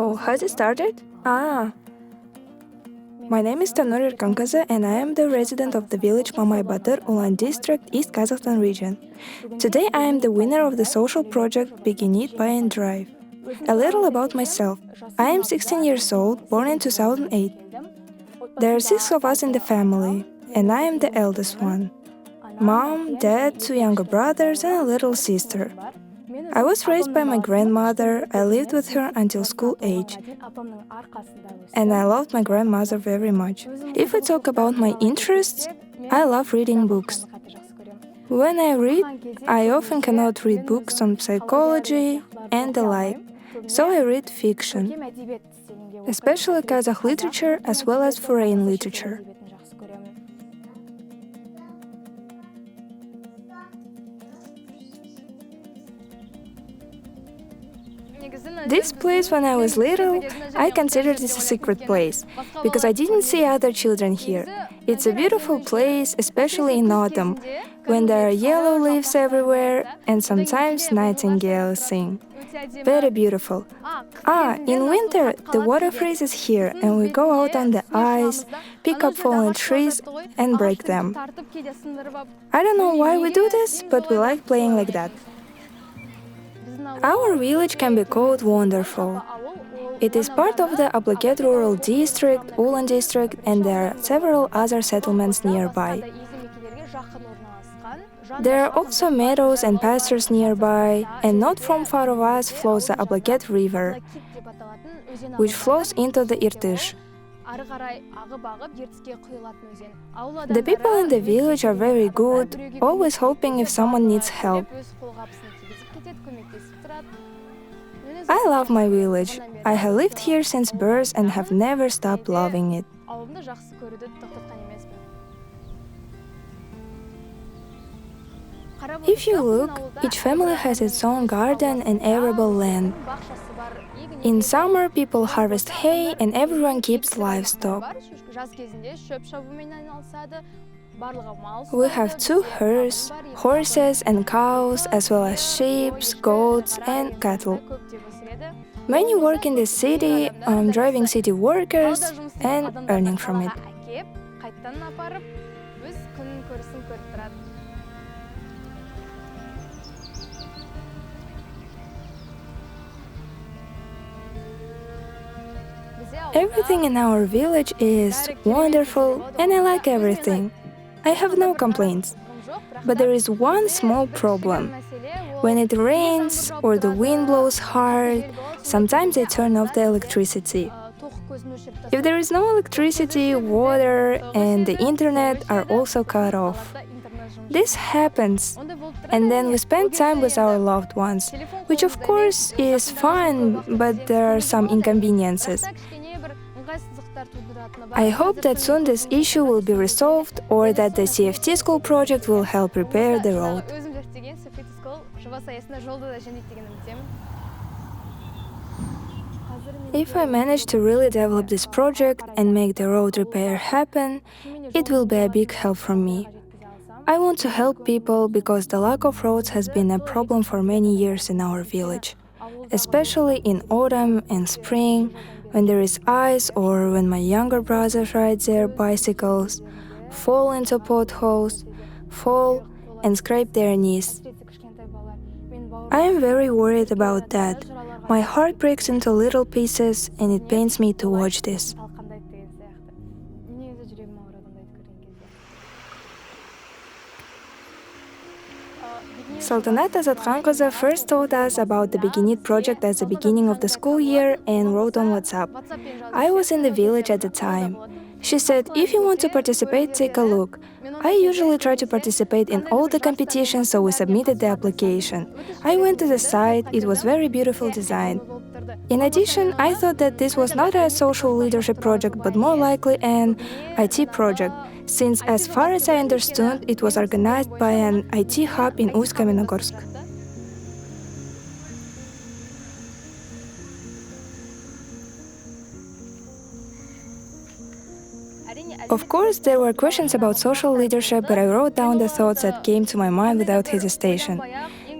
Oh, has it started? My name is Tanur Kankaza and I am the resident of the village Mamay Batır, Ulan District, East Kazakhstan region. Today I am the winner of the social project Begin It by InDrive. A little about myself. I am 16 years old, born in 2008. There are 6 of us in the family, and I am the eldest one. Mom, dad, 2 younger brothers and a little sister. I was raised by my grandmother. I lived with her until school age. And I loved my grandmother very much. If we talk about my interests, I love reading books. When I read, I often cannot read books on psychology and the like, so I read fiction, especially Kazakh literature as well as foreign literature. This place, when I was little, I considered this a secret place, because I didn't see other children here. It's a beautiful place, especially in autumn, when there are yellow leaves everywhere and sometimes nightingales sing. Very beautiful. In winter, the water freezes here and we go out on the ice, pick up fallen trees and break them. I don't know why we do this, but we like playing like that. Our village can be called wonderful. It is part of the Ablaket Rural District, Ulan District, and there are several other settlements nearby. There are also meadows and pastures nearby, and not from far of us flows the Ablaket River, which flows into the Irtysh. The people in the village are very good, always helping if someone needs help. I love my village. I have lived here since birth and have never stopped loving it. If you look, each family has its own garden and arable land. In summer, people harvest hay and everyone keeps livestock. We have 2 herds, horses and cows, as well as sheep, goats and cattle. Many work in the city, driving city workers and earning from it. Everything in our village is wonderful and I like everything. I have no complaints. But there is one small problem. When it rains or the wind blows hard, sometimes they turn off the electricity. If there is no electricity, water and the internet are also cut off. This happens, and then we spend time with our loved ones, which of course is fun, but there are some inconveniences. I hope that soon this issue will be resolved or that the CFT school project will help repair the road. If I manage to really develop this project and make the road repair happen, it will be a big help for me. I want to help people because the lack of roads has been a problem for many years in our village, especially in autumn and spring, when there is ice or when my younger brothers ride their bicycles, fall into potholes, fall and scrape their knees. I am very worried about that. My heart breaks into little pieces and it pains me to watch this. Saltanat Azatxankova first told us about the Begin It project at the beginning of the school year and wrote on WhatsApp. I was in the village at the time. She said, if you want to participate, take a look. I usually try to participate in all the competitions, so we submitted the application. I went to the site, it was very beautiful design. In addition, I thought that this was not a social leadership project, but more likely an IT project, since as far as I understood, it was organized by an IT hub in Uсть-Каменогорск. Of course, there were questions about social leadership, but I wrote down the thoughts that came to my mind without hesitation.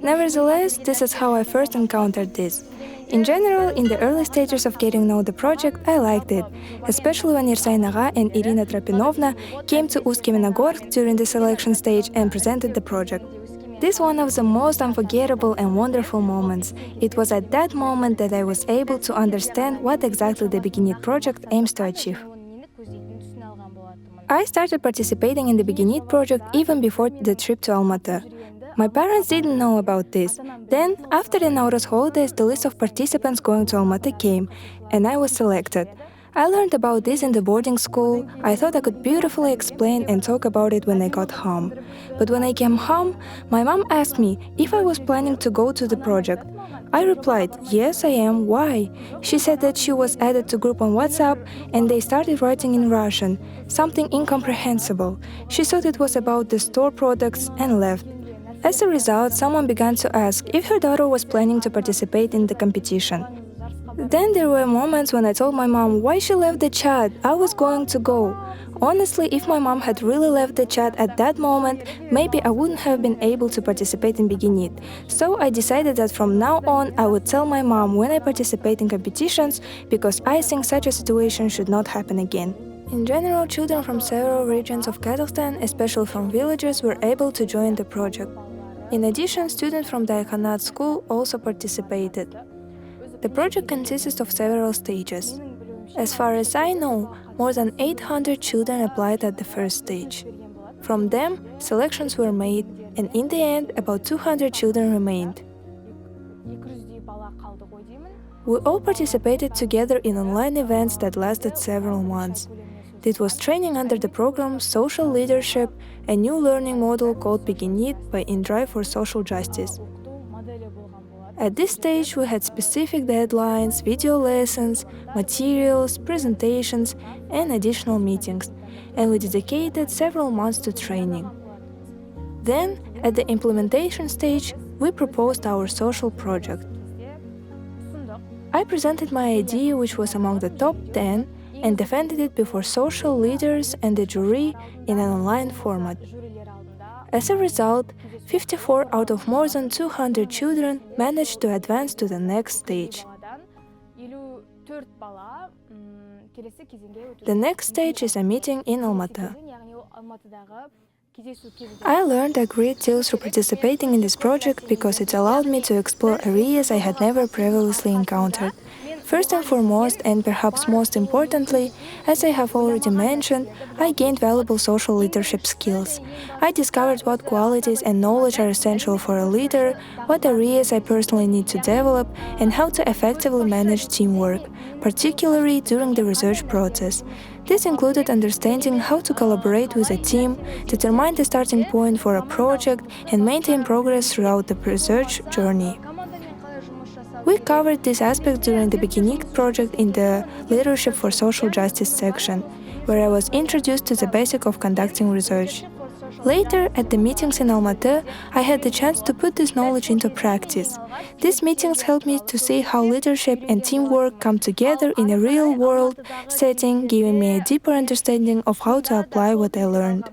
Nevertheless, this is how I first encountered this. In general, in the early stages of getting to know the project, I liked it, especially when Irsain Aga and Irina Trapinovna came to Ust-Kamenogorsk during the selection stage and presented the project. This is one of the most unforgettable and wonderful moments. It was at that moment that I was able to understand what exactly the Beginit project aims to achieve. I started participating in the Beginit project even before the trip to Almaty. My parents didn't know about this. Then, after the Nowruz holidays, the list of participants going to Almaty came, and I was selected. I learned about this in the boarding school. I thought I could beautifully explain and talk about it when I got home. But when I came home, my mom asked me if I was planning to go to the project. I replied, yes, I am. Why? She said that she was added to group on WhatsApp and they started writing in Russian, something incomprehensible. She thought it was about the store products and left. As a result, someone began to ask if her daughter was planning to participate in the competition. Then there were moments when I told my mom why she left the chat. I was going to go. Honestly, if my mom had really left the chat at that moment, maybe I wouldn't have been able to participate in Beginit. So I decided that from now on I would tell my mom when I participate in competitions, because I think such a situation should not happen again. In general, children from several regions of Kazakhstan, especially from villages, were able to join the project. In addition, students from Dayakhanat school also participated. The project consists of several stages. As far as I know, more than 800 children applied at the first stage. From them, selections were made, and in the end, about 200 children remained. We all participated together in online events that lasted several months. It was training under the program Social Leadership, a new learning model called Beginit by InDrive for Social Justice. At this stage, we had specific deadlines, video lessons, materials, presentations, and additional meetings, and we dedicated several months to training. Then, at the implementation stage, we proposed our social project. I presented my idea, which was among the top 10, and defended it before social leaders and the jury in an online format. As a result, 54 out of more than 200 children managed to advance to the next stage. The next stage is a meeting in Almaty. I learned a great deal through participating in this project because it allowed me to explore areas I had never previously encountered. First and foremost, and perhaps most importantly, as I have already mentioned, I gained valuable social leadership skills. I discovered what qualities and knowledge are essential for a leader, what areas I personally need to develop, and how to effectively manage teamwork, particularly during the research process. This included understanding how to collaborate with a team, determine the starting point for a project, and maintain progress throughout the research journey. We covered this aspect during the Beginit project in the Leadership for Social Justice section, where I was introduced to the basics of conducting research. Later, at the meetings in Almaty, I had the chance to put this knowledge into practice. These meetings helped me to see how leadership and teamwork come together in a real-world setting, giving me a deeper understanding of how to apply what I learned.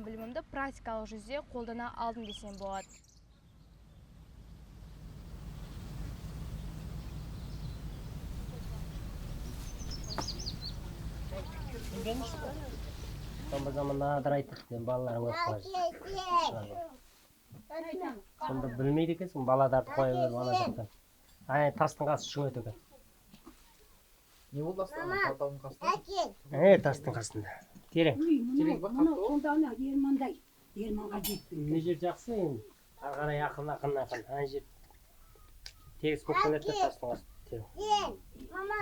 Sonunda zamanlarda ayttık ben balalarım yok. Sonunda bilmeydi ekensin balalardı koyup ana jaqtan. Ay tastın qası шығып өтөк. Не болды астана порталдың қасында? Тастың қасында. Терең. Мына қолдауына ермандай. Ерманға жетті. Мына жер жақсы енді. Ары қарай ақын. Ана жер тегіс көп келеді тастың қасы. Терең. Мама,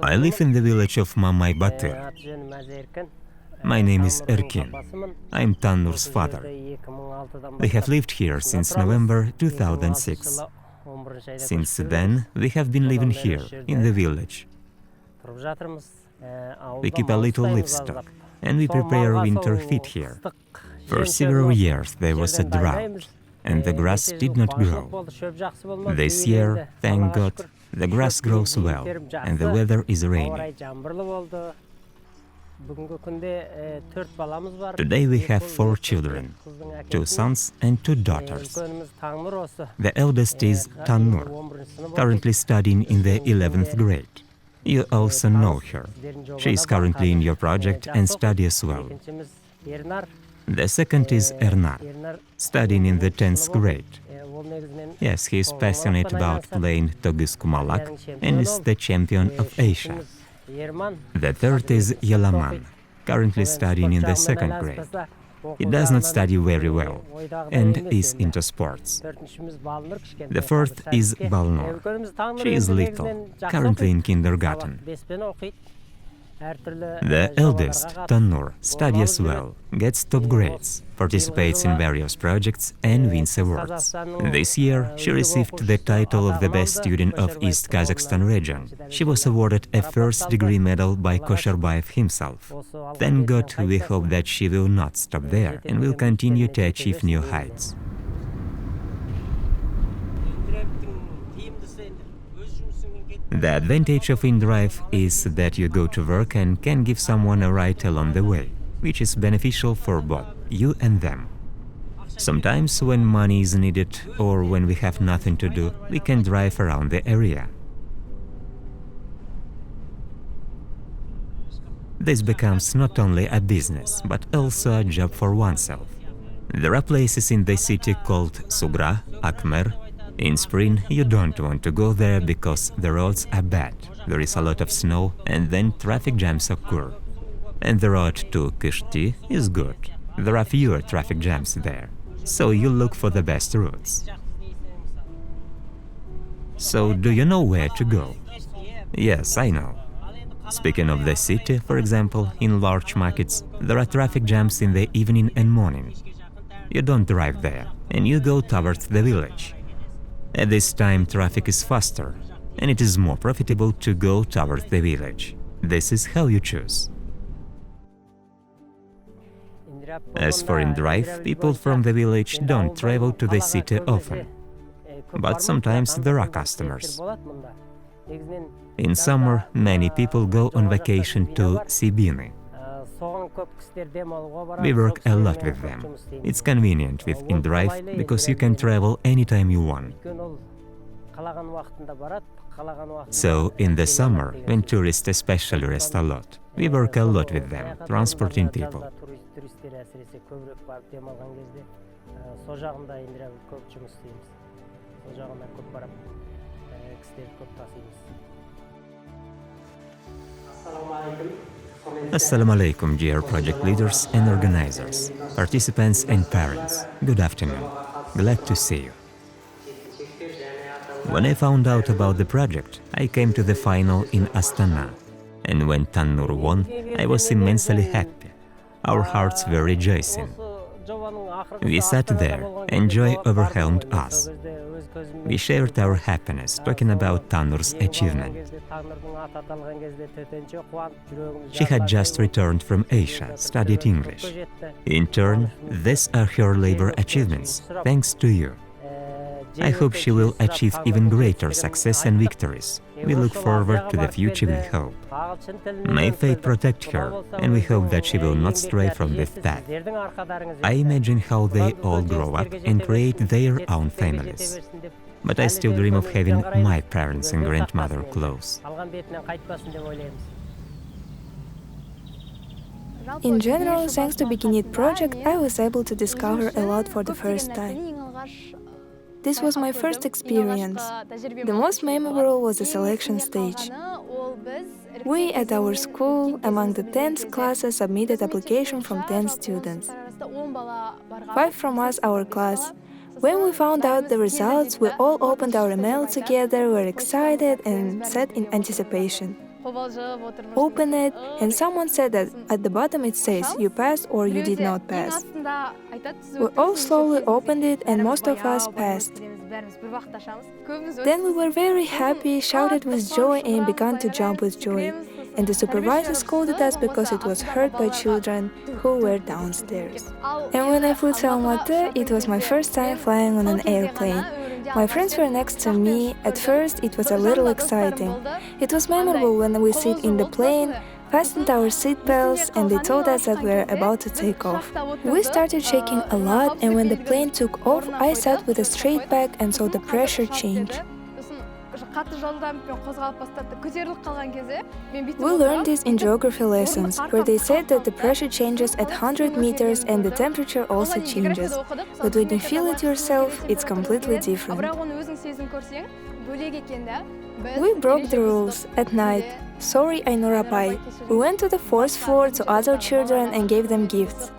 I live in the village of Mamay Batır. My name is Erkin. I'm Tannur's father. We have lived here since November 2006. Since then, we have been living here, in the village. We keep a little livestock, and we prepare winter feed here. For several years there was a drought, and the grass did not grow. This year, thank God, the grass grows well, and the weather is rainy. Today we have 4 children, 2 sons and 2 daughters. The eldest is Tannur, currently studying in the 11th grade. You also know her. She is currently in your project and studies well. The second is Ernar, studying in the 10th grade. Yes, he is passionate about playing Togus Kumalak and is the champion of Asia. The third is Yelaman, currently studying in the 2nd grade. He does not study very well and is into sports. The fourth is Balnor. She is little, currently in kindergarten. The eldest, Tannur, studies well, gets top grades, participates in various projects and wins awards. This year, she received the title of the best student of East Kazakhstan region. She was awarded a first-degree medal by Kosherbayev himself. Thank God, we hope that she will not stop there and will continue to achieve new heights. The advantage of InDrive is that you go to work and can give someone a ride along the way, which is beneficial for both you and them. Sometimes when money is needed or when we have nothing to do, we can drive around the area. This becomes not only a business, but also a job for oneself. There are places in the city called Sugra, Akmer. In spring, you don't want to go there because the roads are bad, there is a lot of snow and then traffic jams occur. And the road to Kishti is good. There are fewer traffic jams there, so you look for the best routes. So, do you know where to go? Yes, I know. Speaking of the city, for example, in large markets, there are traffic jams in the evening and morning. You don't drive there, and you go towards the village. At this time, traffic is faster, and it is more profitable to go towards the village. This is how you choose. As for InDrive, people from the village don't travel to the city often, but sometimes there are customers. In summer, many people go on vacation to Sibiny. We work a lot with them. It's convenient with InDrive because you can travel anytime you want. So, in the summer, when tourists especially rest a lot, we work a lot with them, transporting people. Assalamu alaikum, dear project leaders and organizers, participants and parents. Good afternoon. Glad to see you. When I found out about the project, I came to the final in Astana. And when Tannur won, I was immensely happy. Our hearts were rejoicing. We sat there, and joy overwhelmed us. We shared our happiness, talking about Tannur's achievement. She had just returned from Asia, studied English. In turn, these are her labor achievements, thanks to you. I hope she will achieve even greater success and victories. We look forward to the future with hope. May fate protect her, and we hope that she will not stray from this path. I imagine how they all grow up and create their own families. But I still dream of having my parents and grandmother close. In general, thanks to Begin It project, I was able to discover a lot for the first time. This was my first experience. The most memorable was the selection stage. We at our school, among the 10th classes, submitted application from 10 students. 5 from our class. When we found out the results, we all opened our email together, were excited and sat in anticipation. Open it, and someone said that at the bottom it says you passed or you did not pass. We all slowly opened it and most of us passed. Then we were very happy, shouted with joy and began to jump with joy. And the supervisor scolded us because it was heard by children who were downstairs. And when I flew to Almaty, it was my first time flying on an airplane. My friends were next to me. At first, it was a little exciting. It was memorable when we sit in the plane, fastened our seatbelts, and they told us that we were about to take off. We started shaking a lot, and when the plane took off, I sat with a straight back and saw the pressure change. We learned this in geography lessons, where they said that the pressure changes at 100 meters and the temperature also changes. But when you feel it yourself, it's completely different. We broke the rules at night. Sorry, Ainur Apai. We went to the fourth floor to other children and gave them gifts.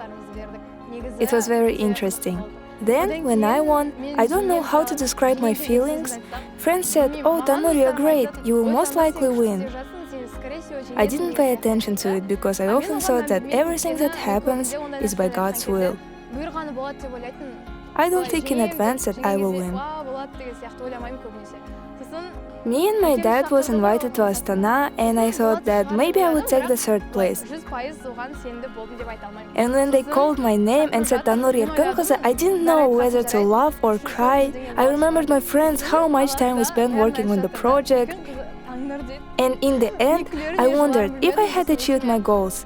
It was very interesting. Then, when I won, I don't know how to describe my feelings. Friends said, "Oh, Tanur, you're great, you will most likely win." I didn't pay attention to it because I often thought that everything that happens is by God's will. I don't think in advance that I will win. Me and my dad was invited to Astana, and I thought that maybe I would take the third place. And when they called my name and said Tanur Erkin, I didn't know whether to laugh or cry. I remembered my friends, how much time we spent working on the project. And in the end, I wondered if I had achieved my goals.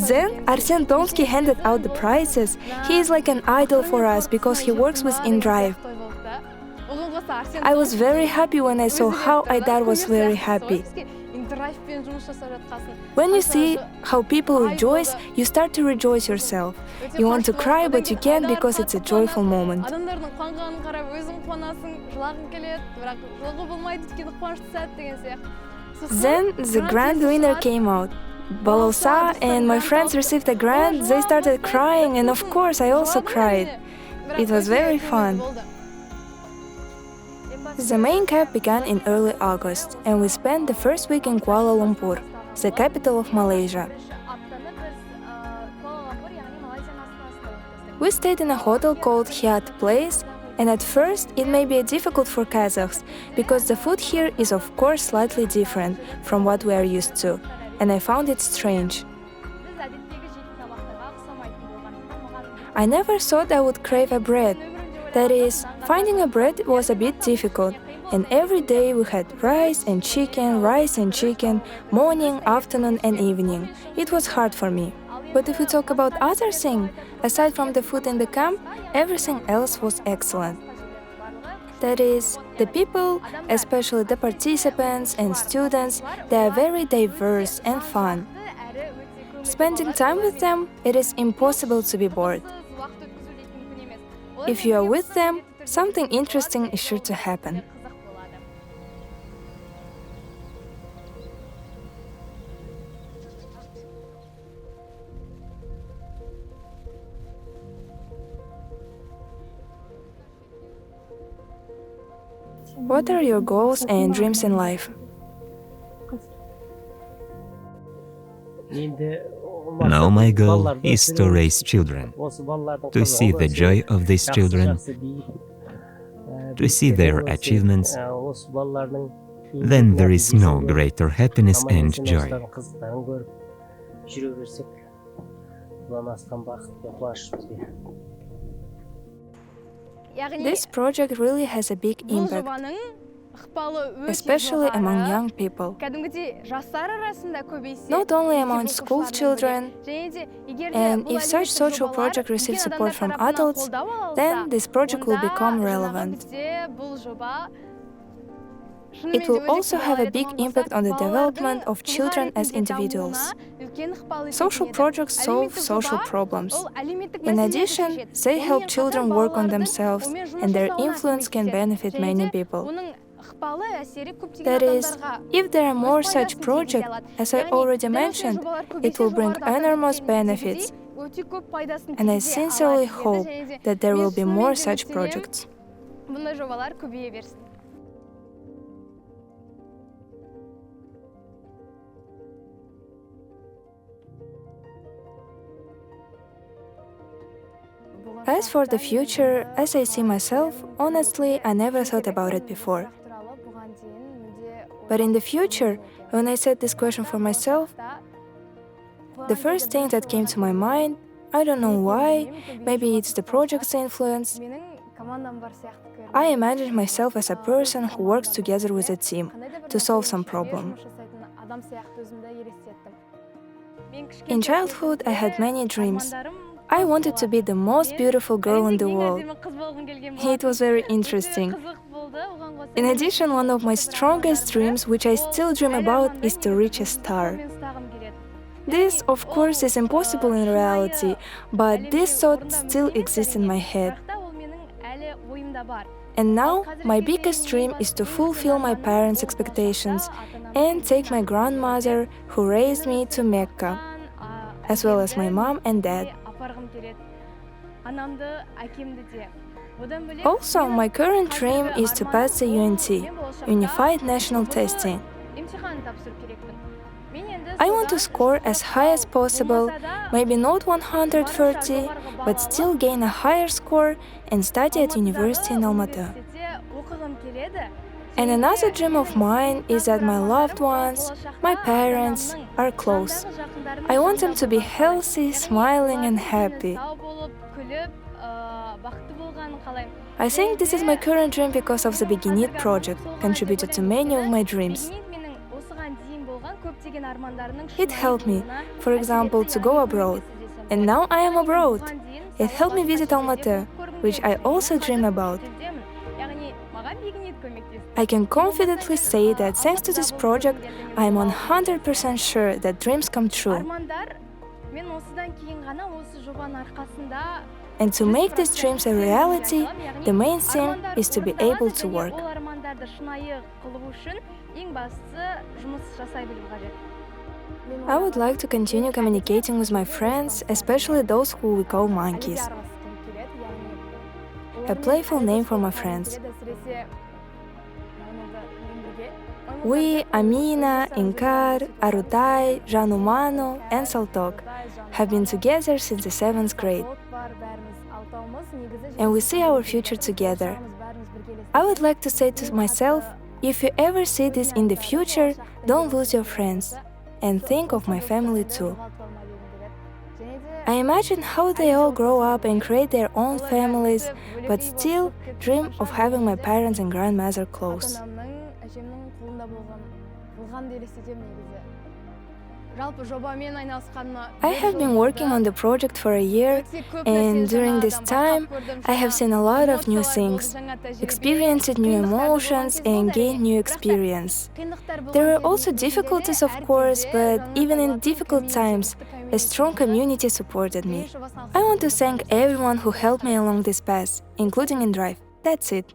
Then Arsen Tomsky handed out the prizes. He is like an idol for us because he works with InDrive. I was very happy when I saw how Aydar was very happy. When you see how people rejoice, you start to rejoice yourself. You want to cry, but you can't because it's a joyful moment. Then the grand winner came out. Balolsa and my friends received a grant, they started crying, and of course I also cried. It was very fun. The main camp began in early August, and we spent the first week in Kuala Lumpur, the capital of Malaysia. We stayed in a hotel called Hyatt Place, and at first it may be difficult for Kazakhs, because the food here is of course slightly different from what we are used to, and I found it strange. I never thought I would crave a bread. That is, finding a bread was a bit difficult, and every day we had rice and chicken, morning, afternoon and evening. It was hard for me. But if we talk about other things, aside from the food in the camp, everything else was excellent. That is, the people, especially the participants and students, they are very diverse and fun. Spending time with them, it is impossible to be bored. If you are with them, something interesting is sure to happen. What are your goals and dreams in life? Now my goal is to raise children, to see the joy of these children, to see their achievements. Then there is no greater happiness and joy. This project really has a big impact, especially among young people. Not only among school children, and if such social project receives support from adults, then this project will become relevant. It will also have a big impact on the development of children as individuals. Social projects solve social problems. In addition, they help children work on themselves, and their influence can benefit many people. That is, if there are more such projects, as I already mentioned, it will bring enormous benefits. And I sincerely hope that there will be more such projects. As for the future, as I see myself, honestly, I never thought about it before. But in the future, when I set this question for myself, the first thing that came to my mind, I don't know why, maybe it's the project's influence. I imagine myself as a person who works together with a team to solve some problem. In childhood, I had many dreams. I wanted to be the most beautiful girl in the world. It was very interesting. In addition, one of my strongest dreams, which I still dream about, is to reach a star. This, of course, is impossible in reality, but this thought still exists in my head. And now, my biggest dream is to fulfill my parents' expectations and take my grandmother, who raised me, to Mecca, as well as my mom and dad. Also, my current dream is to pass the UNT, Unified National Testing. I want to score as high as possible, maybe not 130, but still gain a higher score and study at university in Almaty. And another dream of mine is that my loved ones, my parents, are close. I want them to be healthy, smiling and happy. I think this is my current dream because of the Begin It project, contributed to many of my dreams. It helped me, for example, to go abroad. And now I am abroad. It helped me visit Almaty, which I also dream about. I can confidently say that thanks to this project, I am 100% sure that dreams come true. And to make these dreams a reality, the main thing is to be able to work. I would like to continue communicating with my friends, especially those who we call monkeys. A playful name for my friends. We, Amina, Inkar, Arutai, Janumano, and Saltok have been together since the 7th grade. And we see our future together. I would like to say to myself, if you ever see this in the future, don't lose your friends. And think of my family too. I imagine how they all grow up and create their own families, but still dream of having my parents and grandmother close. I have been working on the project for a year, and during this time, I have seen a lot of new things, experienced new emotions, and gained new experience. There were also difficulties, of course, but even in difficult times, a strong community supported me. I want to thank everyone who helped me along this path, including InDrive. That's it.